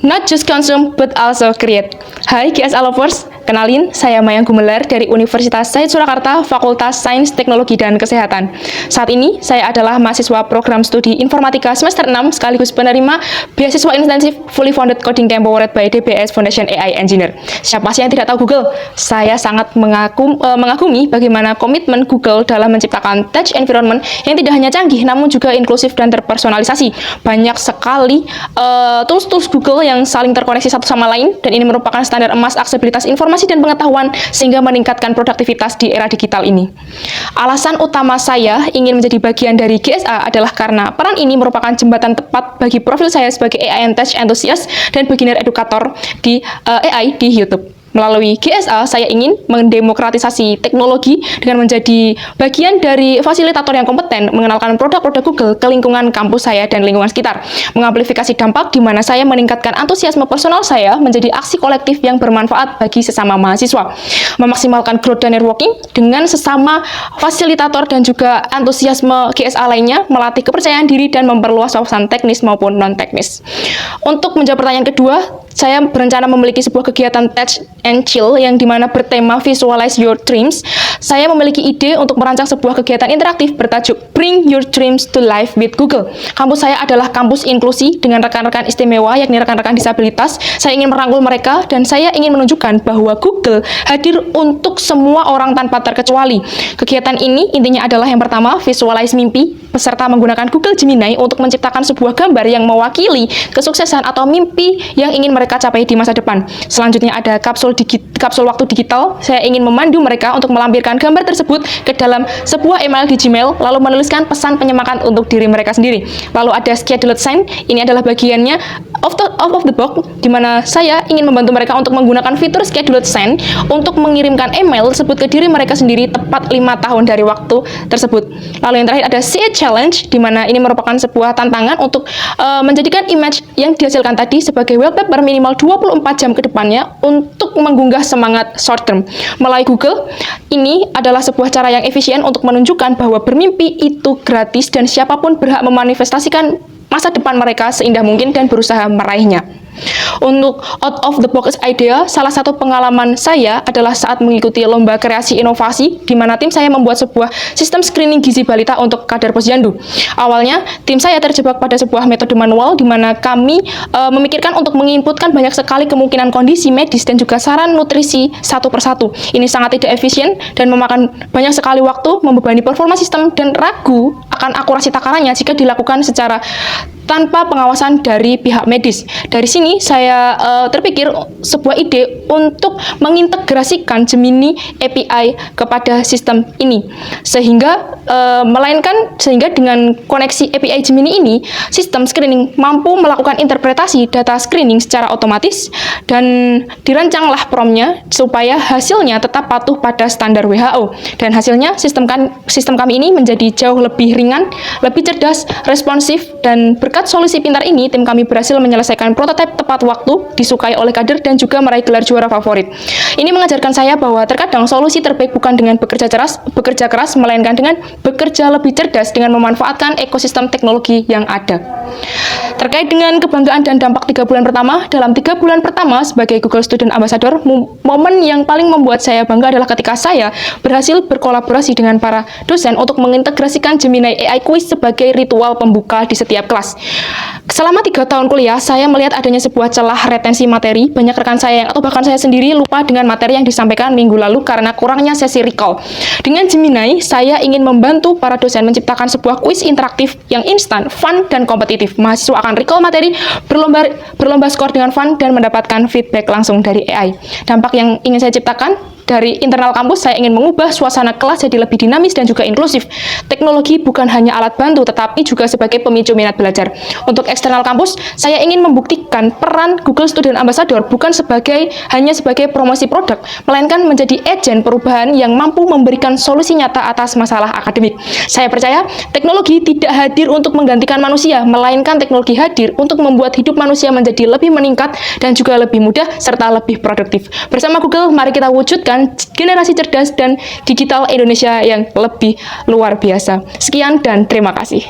Not just consume, but also create. Hai GSA Lovers, kenalin, saya Maya Gumelar dari Universitas Said Surakarta, Fakultas Sains, Teknologi, dan Kesehatan. Saat ini, saya adalah mahasiswa program studi Informatika semester 6 sekaligus penerima beasiswa intensif Fully Founded Coding Camp powered by DBS Foundation AI Engineer. Siapa sih yang tidak tahu Google? Saya sangat mengagumi bagaimana komitmen Google dalam menciptakan touch environment yang tidak hanya canggih, namun juga inklusif dan terpersonalisasi. Banyak sekali tools-tools Google yang saling terkoneksi satu sama lain, dan ini merupakan standar emas aksesibilitas informasi dan pengetahuan sehingga meningkatkan produktivitas di era digital ini. Alasan utama saya ingin menjadi bagian dari GSA adalah karena peran ini merupakan jembatan tepat bagi profil saya sebagai AI and Touch enthusiast dan beginner edukator di AI di YouTube. Melalui GSA, saya ingin mendemokratisasi teknologi dengan menjadi bagian dari fasilitator yang kompeten, mengenalkan produk-produk Google ke lingkungan kampus saya dan lingkungan sekitar, mengamplifikasi dampak di mana saya meningkatkan antusiasme personal saya menjadi aksi kolektif yang bermanfaat bagi sesama mahasiswa, memaksimalkan growth dan networking dengan sesama fasilitator dan juga antusiasme GSA lainnya, melatih kepercayaan diri dan memperluas wawasan teknis maupun non-teknis. Untuk menjawab pertanyaan kedua, saya berencana memiliki sebuah kegiatan Touch and Chill yang dimana bertema Visualize Your Dreams. Saya memiliki ide untuk merancang sebuah kegiatan interaktif bertajuk Bring Your Dreams to Life with Google. Kampus saya adalah kampus inklusi dengan rekan-rekan istimewa, yakni rekan-rekan disabilitas. Saya ingin merangkul mereka dan saya ingin menunjukkan bahwa Google hadir untuk semua orang tanpa terkecuali. Kegiatan ini intinya adalah yang pertama, visualize mimpi. Peserta menggunakan Google Gemini untuk menciptakan sebuah gambar yang mewakili kesuksesan atau mimpi yang ingin mereka capai di masa depan. Selanjutnya ada kapsul waktu digital. Saya ingin memandu mereka untuk melampirkan gambar tersebut ke dalam sebuah email di Gmail, lalu menuliskan pesan penyemangat untuk diri mereka sendiri. Lalu ada scheduled sign. Ini adalah bagiannya out of the box, di mana saya ingin membantu mereka untuk menggunakan fitur scheduled sign untuk mengirimkan email tersebut ke diri mereka sendiri tepat 5 tahun dari waktu tersebut. Lalu yang terakhir ada See It Challenge, di mana ini merupakan sebuah tantangan untuk menjadikan image yang dihasilkan tadi sebagai wallpaper minimal 24 jam ke depannya untuk menggugah semangat short term. Melalui Google, ini adalah sebuah cara yang efisien untuk menunjukkan bahwa bermimpi itu gratis dan siapapun berhak memanifestasikan masa depan mereka seindah mungkin dan berusaha meraihnya. Untuk out of the box idea, salah satu pengalaman saya adalah saat mengikuti lomba kreasi inovasi, di mana tim saya membuat sebuah sistem screening gizi balita untuk kadar posyandu. Awalnya, tim saya terjebak pada sebuah metode manual, di mana kami memikirkan untuk menginputkan banyak sekali kemungkinan kondisi medis dan juga saran nutrisi satu persatu. Ini sangat tidak efisien dan memakan banyak sekali waktu, membebani performa sistem, dan ragu akan akurasi takarannya jika dilakukan secara tanpa pengawasan dari pihak medis. Dari sini saya terpikir sebuah ide untuk mengintegrasikan Gemini API kepada sistem ini, sehingga dengan koneksi API Gemini ini, sistem screening mampu melakukan interpretasi data screening secara otomatis dan dirancanglah prompt-nya supaya hasilnya tetap patuh pada standar WHO. Dan hasilnya sistem kami ini menjadi jauh lebih ringan, lebih cerdas, responsif, dan berkat solusi pintar ini, tim kami berhasil menyelesaikan prototipe tepat waktu, disukai oleh kader, dan juga meraih gelar juara favorit. Ini mengajarkan saya bahwa terkadang solusi terbaik bukan dengan bekerja keras, melainkan dengan bekerja lebih cerdas dengan memanfaatkan ekosistem teknologi yang ada. Terkait dengan kebanggaan dan dampak 3 bulan pertama, dalam 3 bulan pertama sebagai Google Student Ambassador, momen yang paling membuat saya bangga adalah ketika saya berhasil berkolaborasi dengan para dosen untuk mengintegrasikan Gemini AI Quiz sebagai ritual pembuka di setiap kelas. Selama 3 tahun kuliah, saya melihat adanya sebuah celah retensi materi. Banyak rekan saya atau bahkan saya sendiri lupa dengan materi yang disampaikan minggu lalu karena kurangnya sesi recall. Dengan Gemini, saya ingin membantu para dosen menciptakan sebuah kuis interaktif yang instan, fun, dan kompetitif. Mahasiswa akan recall materi, berlomba skor dengan fun, dan mendapatkan feedback langsung dari AI. Dampak yang ingin saya ciptakan dari internal kampus, saya ingin mengubah suasana kelas jadi lebih dinamis dan juga inklusif. Teknologi bukan hanya alat bantu, tetapi juga sebagai pemicu minat belajar. Untuk eksternal kampus, saya ingin membuktikan peran Google Student Ambassador bukan hanya sebagai promosi produk, melainkan menjadi agen perubahan yang mampu memberikan solusi nyata atas masalah akademik. Saya percaya teknologi tidak hadir untuk menggantikan manusia, melainkan teknologi hadir untuk membuat hidup manusia menjadi lebih meningkat dan juga lebih mudah serta lebih produktif. Bersama Google, mari kita wujudkan generasi cerdas dan digital Indonesia yang lebih luar biasa. Sekian dan terima kasih.